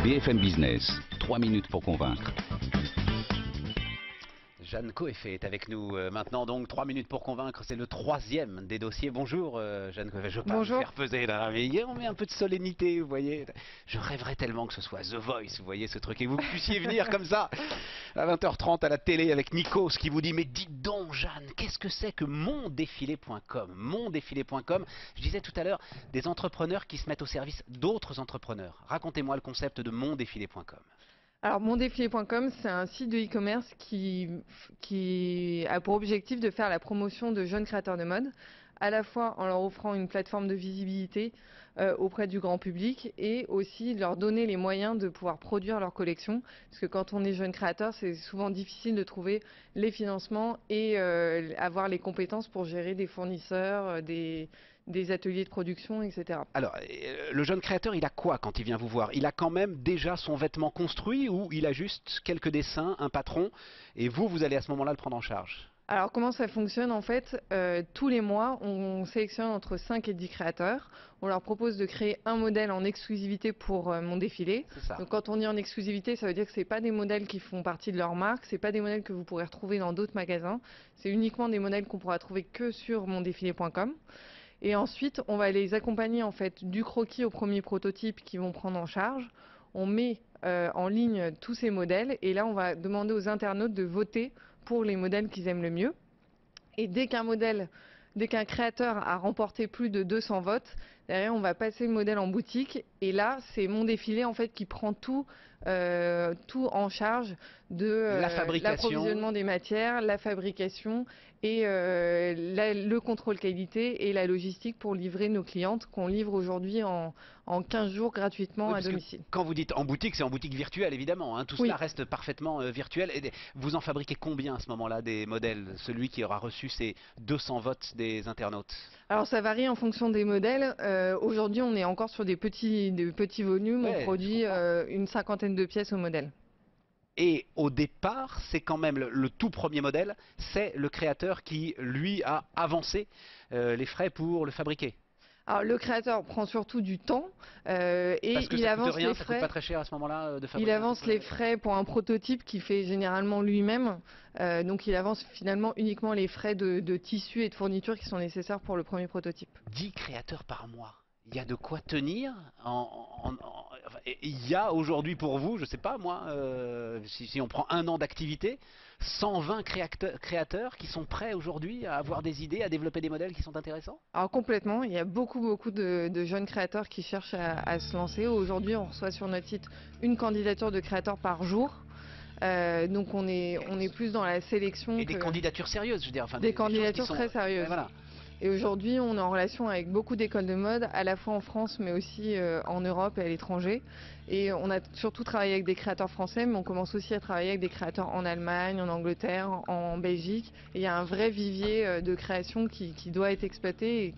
BFM Business, 3 minutes pour convaincre. Jeanne Coeffet est avec nous maintenant, donc 3 minutes pour convaincre, c'est le troisième des dossiers. Bonjour Jeanne Coeffet, je ne veux pas vous faire peser là, mais on met un peu de solennité, vous voyez. Je rêverais tellement que ce soit The Voice, vous voyez ce truc, et que vous puissiez venir comme ça, à 20h30 à la télé avec Nikos qui vous dit, mais dites donc Jeanne, qu'est-ce que c'est que mondéfilé.com? Mondéfilé.com, je disais tout à l'heure, des entrepreneurs qui se mettent au service d'autres entrepreneurs. Racontez-moi le concept de mondéfilé.com. Alors, mondéfilé.com, c'est un site de e-commerce qui a pour objectif de faire la promotion de jeunes créateurs de mode, à la fois en leur offrant une plateforme de visibilité auprès du grand public et aussi leur donner les moyens de pouvoir produire leur collection. Parce que quand on est jeune créateur, c'est souvent difficile de trouver les financements et avoir les compétences pour gérer des fournisseurs, des ateliers de production, etc. Alors, le jeune créateur, il a quoi quand il vient vous voir? Il a quand même déjà son vêtement construit ou il a juste quelques dessins, un patron, et vous allez à ce moment-là le prendre en charge? Alors comment ça fonctionne en fait? Tous les mois, on sélectionne entre 5 et 10 créateurs. On leur propose de créer un modèle en exclusivité pour mon défilé. Donc quand on dit en exclusivité, ça veut dire que ce n'est pas des modèles qui font partie de leur marque, ce n'est pas des modèles que vous pourrez retrouver dans d'autres magasins. C'est uniquement des modèles qu'on pourra trouver que sur mondéfilé.com. Et ensuite, on va les accompagner en fait du croquis au premier prototype qu'ils vont prendre en charge. On met en ligne tous ces modèles et là, on va demander aux internautes de voter pour les modèles qu'ils aiment le mieux. Et dès qu'un créateur a remporté plus de 200 votes, derrière, on va passer le modèle en boutique. Et là, c'est Mondéfilé en fait qui prend tout en charge de l'approvisionnement des matières, la fabrication et le contrôle qualité et la logistique pour livrer nos clientes qu'on livre aujourd'hui en 15 jours gratuitement à domicile. Quand vous dites en boutique, c'est en boutique virtuelle évidemment, hein, tout cela reste parfaitement virtuel. Et vous en fabriquez combien à ce moment-là des modèles, celui qui aura reçu ces 200 votes des internautes? Alors ça varie en fonction des modèles. Aujourd'hui on est encore sur des petits volumes, on produit une cinquantaine de pièces au modèle. Et au départ, c'est quand même le tout premier modèle, c'est le créateur qui, lui, a avancé les frais pour le fabriquer. Alors le créateur prend surtout du temps et il avance les frais. Ça coûte pas très cher à ce moment-là de fabriquer. Il avance les frais pour un prototype qu'il fait généralement lui-même. Donc il avance finalement uniquement les frais de tissu et de fourniture qui sont nécessaires pour le premier prototype. 10 créateurs par mois. Il y a de quoi tenir. Il y a aujourd'hui pour vous, je ne sais pas moi, si on prend un an d'activité, 120 créateurs qui sont prêts aujourd'hui à avoir des idées, à développer des modèles qui sont intéressants? Alors complètement, il y a beaucoup de jeunes créateurs qui cherchent à se lancer. Aujourd'hui, on reçoit sur notre site une candidature de créateurs par jour. Donc on est plus dans la sélection. Et des candidatures sérieuses, je veux dire. Enfin, des candidatures très sérieuses. Voilà. Et aujourd'hui, on est en relation avec beaucoup d'écoles de mode, à la fois en France, mais aussi en Europe et à l'étranger. Et on a surtout travaillé avec des créateurs français, mais on commence aussi à travailler avec des créateurs en Allemagne, en Angleterre, en Belgique. Et il y a un vrai vivier de création qui doit être exploité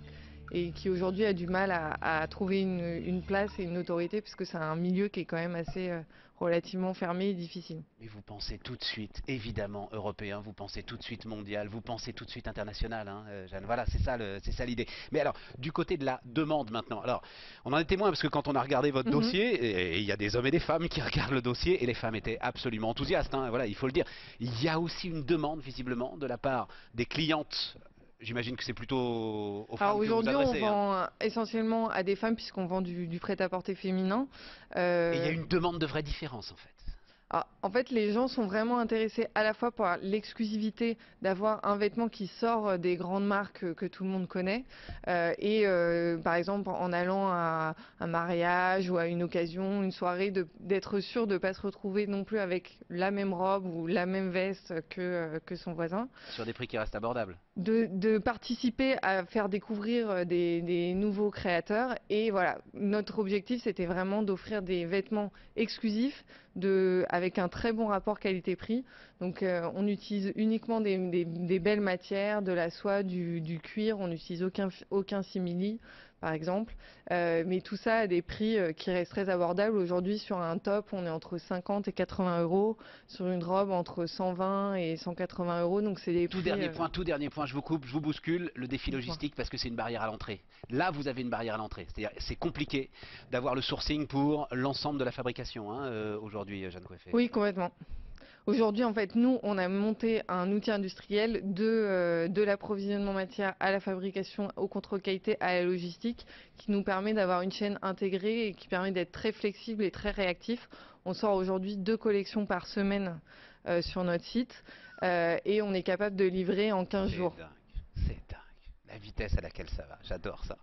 et qui aujourd'hui a du mal à trouver une place et une autorité, puisque c'est un milieu qui est quand même assez relativement fermé et difficile. Mais vous pensez tout de suite, évidemment, européen, vous pensez tout de suite mondial, vous pensez tout de suite international, hein, Jeanne. Voilà, c'est ça l'idée. Mais alors, du côté de la demande maintenant, alors, on en est témoin parce que quand on a regardé votre dossier, et il y a des hommes et des femmes qui regardent le dossier, et les femmes étaient absolument enthousiastes, hein, voilà, il faut le dire. Il y a aussi une demande, visiblement, de la part des clientes. J'imagine que c'est plutôt aux femmes que vous adressez. Alors aujourd'hui, on vend essentiellement à des femmes puisqu'on vend du prêt-à-porter féminin. Et il y a une demande de vraie différence en fait. Alors, en fait, les gens sont vraiment intéressés à la fois par l'exclusivité d'avoir un vêtement qui sort des grandes marques que tout le monde connaît par exemple en allant à un mariage ou à une occasion, une soirée, d'être sûr de ne pas se retrouver non plus avec la même robe ou la même veste que son voisin. Sur des prix qui restent abordables. De participer à faire découvrir des nouveaux créateurs et voilà, notre objectif c'était vraiment d'offrir des vêtements exclusifs avec un très bon rapport qualité-prix. Donc on utilise uniquement des belles matières, de la soie, du cuir, on n'utilise aucun simili par exemple. Mais tout ça à des prix qui restent très abordables. Aujourd'hui, sur un top, on est entre 50 et 80 euros. Sur une robe, entre 120 et 180 euros. Donc c'est des tout dernier point, je vous coupe, je vous bouscule, le défi logistique, parce que c'est une barrière à l'entrée. Là, vous avez une barrière à l'entrée. C'est-à-dire, c'est compliqué d'avoir le sourcing pour l'ensemble de la fabrication, hein, aujourd'hui, Jeanne Coeffet. Oui, complètement. Aujourd'hui, en fait, nous, on a monté un outil industriel de l'approvisionnement matière à la fabrication, au contrôle qualité, à la logistique, qui nous permet d'avoir une chaîne intégrée et qui permet d'être très flexible et très réactif. On sort aujourd'hui 2 collections par semaine sur notre site et on est capable de livrer en 15 jours. C'est dingue. La vitesse à laquelle ça va, j'adore ça.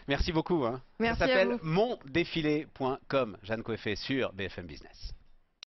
Merci beaucoup. Hein. Merci ça s'appelle mondéfilé.com, Jeanne Coeffet sur BFM Business.